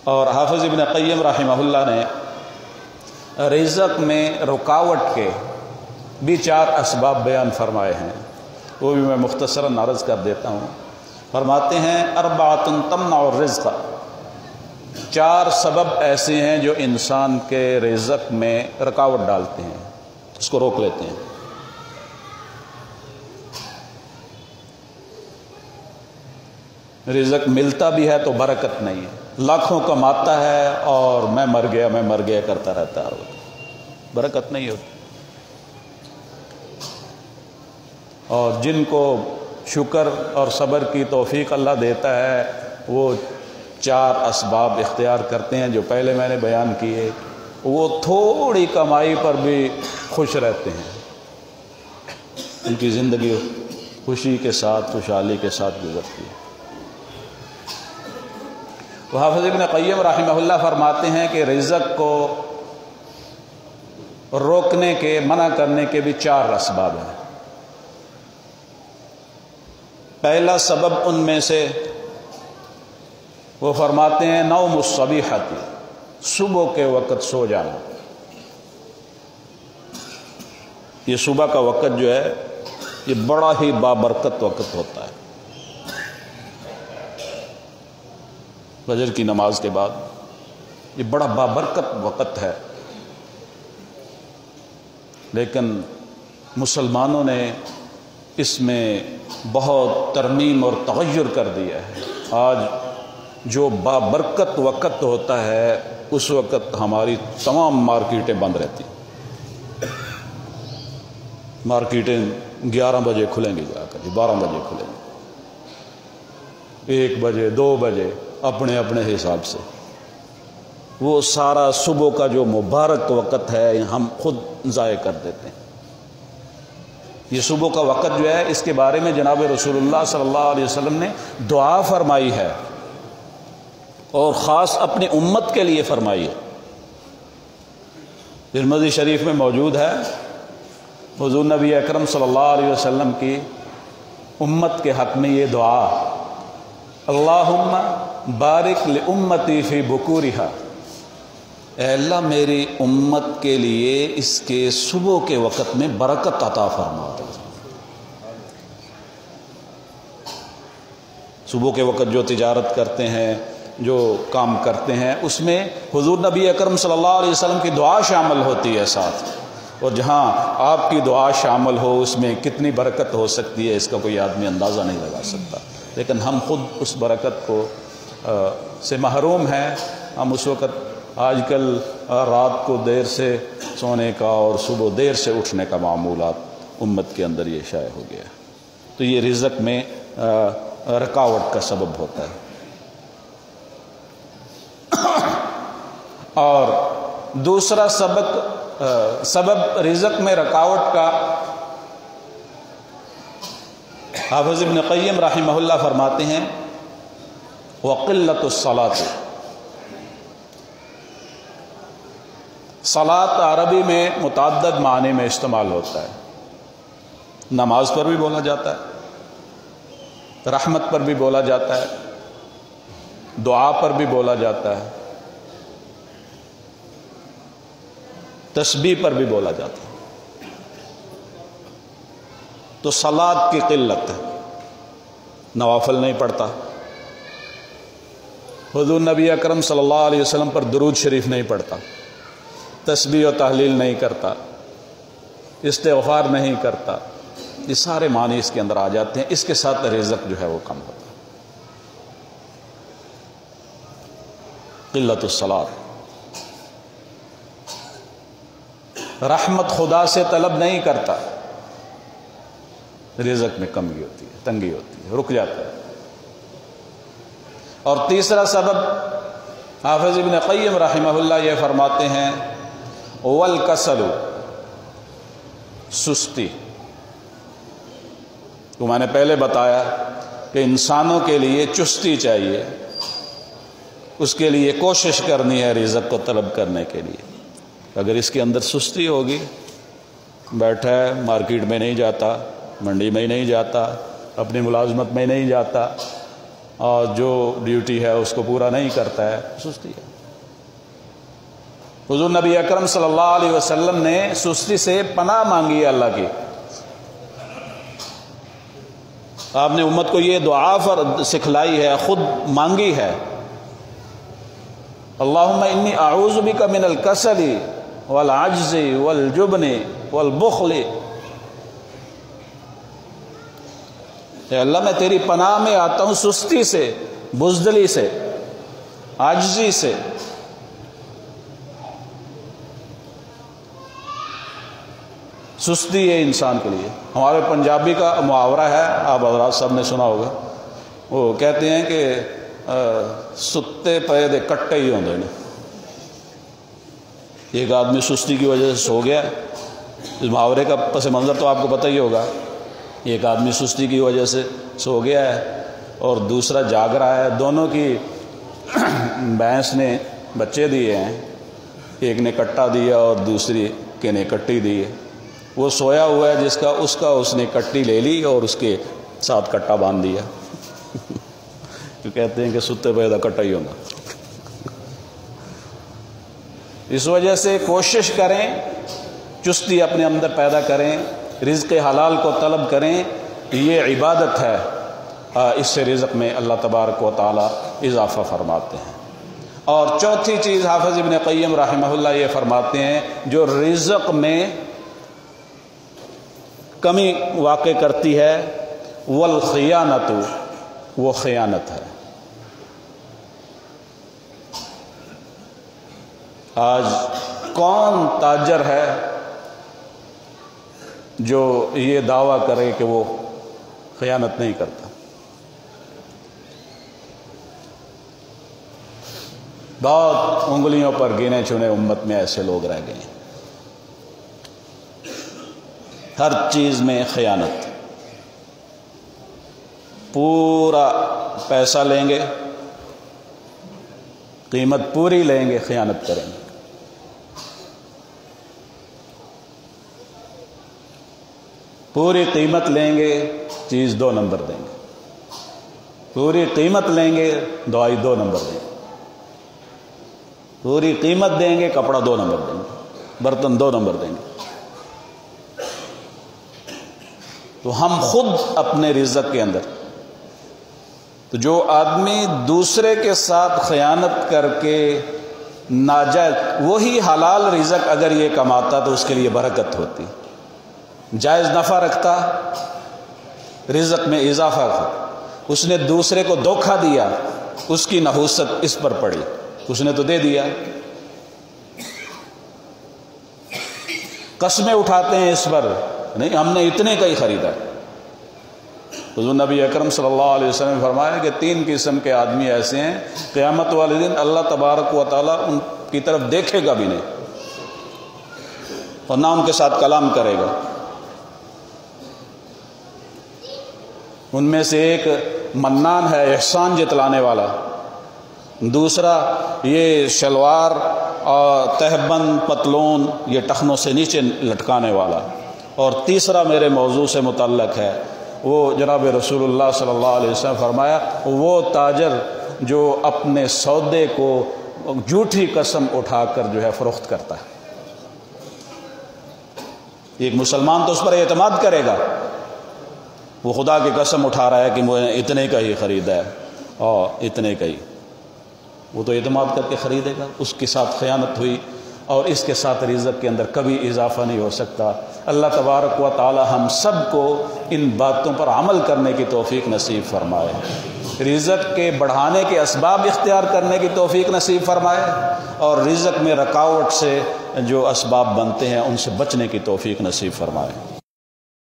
اور حافظ ابن قیم رحمہ اللہ نے رزق میں رکاوٹ کے بھی 4 اسباب بیان فرمائے ہیں، وہ بھی میں مختصراً عرض کر دیتا ہوں۔ فرماتے ہیں 4 تمنع الرزق، 4 سبب ایسے ہیں جو انسان کے رزق میں رکاوٹ ڈالتے ہیں، اس کو روک لیتے ہیں۔ رزق ملتا بھی ہے تو برکت نہیں ہے، لاکھوں کماتا ہے اور میں مر گیا کرتا رہتا ہے، برکت نہیں ہوتی۔ اور جن کو شکر اور صبر کی توفیق اللہ دیتا ہے وہ 4 اسباب اختیار کرتے ہیں جو پہلے میں نے بیان کیے، وہ تھوڑی کمائی پر بھی خوش رہتے ہیں، ان کی زندگی خوشی کے ساتھ، خوشحالی کے ساتھ گزرتی ہے۔ تو حافظ ابن قیم رحمہ اللہ فرماتے ہیں کہ رزق کو روکنے کے، منع کرنے کے بھی 4 اسباب ہیں۔ پہلا سبب ان میں سے وہ فرماتے ہیں نوم الصبیحۃ، صبح کے وقت سو جانا۔ یہ صبح کا وقت جو ہے یہ بڑا ہی بابرکت وقت ہوتا ہے، فجر کی نماز کے بعد یہ بڑا بابرکت وقت ہے، لیکن مسلمانوں نے اس میں بہت ترمیم اور تغیر کر دیا ہے۔ آج جو بابرکت وقت ہوتا ہے اس وقت ہماری تمام مارکیٹیں بند رہتی ہیں، مارکیٹیں 11 بجے کھلیں گی، جا کر 12 بجے کھلیں گی، 1 بجے 2 بجے اپنے اپنے حساب سے۔ وہ سارا صبح کا جو مبارک وقت ہے ہم خود ضائع کر دیتے ہیں۔ یہ صبح کا وقت جو ہے اس کے بارے میں جناب رسول اللہ صلی اللہ علیہ وسلم نے دعا فرمائی ہے، اور خاص اپنی امت کے لیے فرمائی ہے۔ ترمذی شریف میں موجود ہے، حضور نبی اکرم صلی اللہ علیہ وسلم کی امت کے حق میں یہ دعا، اللہم بارک لامتی فی بکورہا، اے اللہ میری امت کے لیے اس کے صبح کے وقت میں برکت عطا فرما۔ صبح کے وقت جو تجارت کرتے ہیں، جو کام کرتے ہیں، اس میں حضور نبی اکرم صلی اللہ علیہ وسلم کی دعا شامل ہوتی ہے ساتھ، اور جہاں آپ کی دعا شامل ہو اس میں کتنی برکت ہو سکتی ہے اس کا کوئی آدمی اندازہ نہیں لگا سکتا، لیکن ہم خود اس برکت کو سے محروم ہیں۔ ہم اس وقت آج کل رات کو دیر سے سونے کا اور صبح دیر سے اٹھنے کا معمولات امت کے اندر یہ شائع ہو گیا ہے، تو یہ رزق میں رکاوٹ کا سبب ہوتا ہے۔ اور دوسرا سبب رزق میں رکاوٹ کا حافظ ابن قیم رحمہ اللہ فرماتے ہیں وقلت الصلاۃ، صلاۃ عربی میں متعدد معنی میں استعمال ہوتا ہے، نماز پر بھی بولا جاتا ہے، رحمت پر بھی بولا جاتا ہے، دعا پر بھی بولا جاتا ہے، تسبیح پر بھی بولا جاتا ہے۔ تو صلاۃ کی قلت ہے، نوافل نہیں پڑھتا، حضور نبی اکرم صلی اللہ علیہ وسلم پر درود شریف نہیں پڑھتا، تسبیح و تحلیل نہیں کرتا، استغفار نہیں کرتا، یہ سارے معنی اس کے اندر آ جاتے ہیں۔ اس کے ساتھ رزق جو ہے وہ کم ہوتا ہے۔ قلت الصلاۃ، رحمت خدا سے طلب نہیں کرتا، رزق میں کمی ہوتی ہے، تنگی ہوتی ہے، رک جاتا ہے۔ اور تیسرا سبب حافظ ابن قیم رحمہ اللہ یہ فرماتے ہیں والکسل، سستی۔ تو میں نے پہلے بتایا کہ انسانوں کے لیے چستی چاہیے، اس کے لیے کوشش کرنی ہے رزق کو طلب کرنے کے لیے۔ اگر اس کے اندر سستی ہوگی، بیٹھا ہے مارکیٹ میں نہیں جاتا، منڈی میں نہیں جاتا، اپنی ملازمت میں نہیں جاتا، اور جو ڈیوٹی ہے اس کو پورا نہیں کرتا ہے، سستی ہے۔ حضور نبی اکرم صلی اللہ علیہ وسلم نے سستی سے پناہ مانگی ہے اللہ کی۔ آپ نے امت کو یہ دعا سکھلائی ہے، خود مانگی ہے، اللہم انی اعوذ بک من الکسل والعجز والجبن والبخل، اے اللہ میں تیری پناہ میں آتا ہوں سستی سے، بزدلی سے، عاجزی سے۔ سستی ہے انسان کے لیے۔ ہمارے پنجابی کا محاورہ ہے، آپ حضرات سب نے سنا ہوگا، وہ کہتے ہیں کہ ستے پے دے کٹے ہی ہوندے نے۔ ایک آدمی سستی کی وجہ سے سو گیا، اس محاورے کا پس منظر تو آپ کو پتہ ہی ہوگا۔ ایک آدمی سستی کی وجہ سے سو گیا ہے اور دوسرا جاگ رہا ہے، دونوں کی بھینس نے بچے دیے ہیں، ایک نے کٹا دیا اور دوسری کے نے کٹی دی ہے۔ وہ سویا ہوا ہے جس کا اس نے کٹی لے لی اور اس کے ساتھ کٹا باندھ دیا۔ تو کہتے ہیں کہ ستے پیدا کٹا ہی ہوگا۔ اس وجہ سے کوشش کریں، چستی اپنے اندر پیدا کریں، رزق حلال کو طلب کریں، یہ عبادت ہے، اس سے رزق میں اللہ تبارک و تعالی اضافہ فرماتے ہیں۔ اور چوتھی چیز حافظ ابن قیم رحمہ اللہ یہ فرماتے ہیں، جو رزق میں کمی واقع کرتی ہے، والخیانت، وہ خیانت ہے۔ آج کون تاجر ہے جو یہ دعویٰ کرے کہ وہ خیانت نہیں کرتا؟ بہت انگلیوں پر گنے چنے امت میں ایسے لوگ رہ گئے ہیں، ہر چیز میں خیانت۔ پورا پیسہ لیں گے، قیمت پوری لیں گے، خیانت کریں گے۔ پوری قیمت لیں گے، چیز 2 نمبر دیں گے۔ پوری قیمت لیں گے، دوائی 2 نمبر دیں گے۔ پوری قیمت دیں گے، کپڑا 2 نمبر دیں گے، برتن 2 نمبر دیں گے۔ تو ہم خود اپنے رزق کے اندر، تو جو آدمی دوسرے کے ساتھ خیانت کر کے ناجائز، وہی حلال رزق اگر یہ کماتا تو اس کے لیے برکت ہوتی، جائز نفع رکھتا، رزق میں اضافہ تھا۔ اس نے دوسرے کو دھوکہ دیا، اس کی نحوست اس پر پڑی، اس نے تو دے دیا۔ قسمیں اٹھاتے ہیں اس پر، نہیں ہم نے اتنے کا ہی خریدا۔ حضور نبی اکرم صلی اللہ علیہ وسلم نے فرمایا کہ 3 قسم کے آدمی ایسے ہیں، قیامت والے دن اللہ تبارک و تعالیٰ ان کی طرف دیکھے گا بھی نہیں اور نہ ان کے ساتھ کلام کرے گا۔ ان میں سے ایک منان ہے، احسان جتلانے والا، دوسرا یہ شلوار اور تہبند پتلون یہ ٹخنوں سے نیچے لٹکانے والا، اور تیسرا میرے موضوع سے متعلق ہے، وہ جناب رسول اللہ صلی اللہ علیہ وسلم فرمایا وہ تاجر جو اپنے سودے کو جھوٹی قسم اٹھا کر جو ہے فروخت کرتا ہے۔ ایک مسلمان تو اس پر اعتماد کرے گا، وہ خدا کی قسم اٹھا رہا ہے کہ میں اتنے کا ہی خریدا ہے اور اتنے کا ہی، وہ تو اعتماد کر کے خریدے گا۔ اس کے ساتھ خیانت ہوئی اور اس کے ساتھ رزق کے اندر کبھی اضافہ نہیں ہو سکتا۔ اللہ تبارک و تعالی ہم سب کو ان باتوں پر عمل کرنے کی توفیق نصیب فرمائے، رزق کے بڑھانے کے اسباب اختیار کرنے کی توفیق نصیب فرمائے، اور رزق میں رکاوٹ سے جو اسباب بنتے ہیں ان سے بچنے کی توفیق نصیب فرمائے۔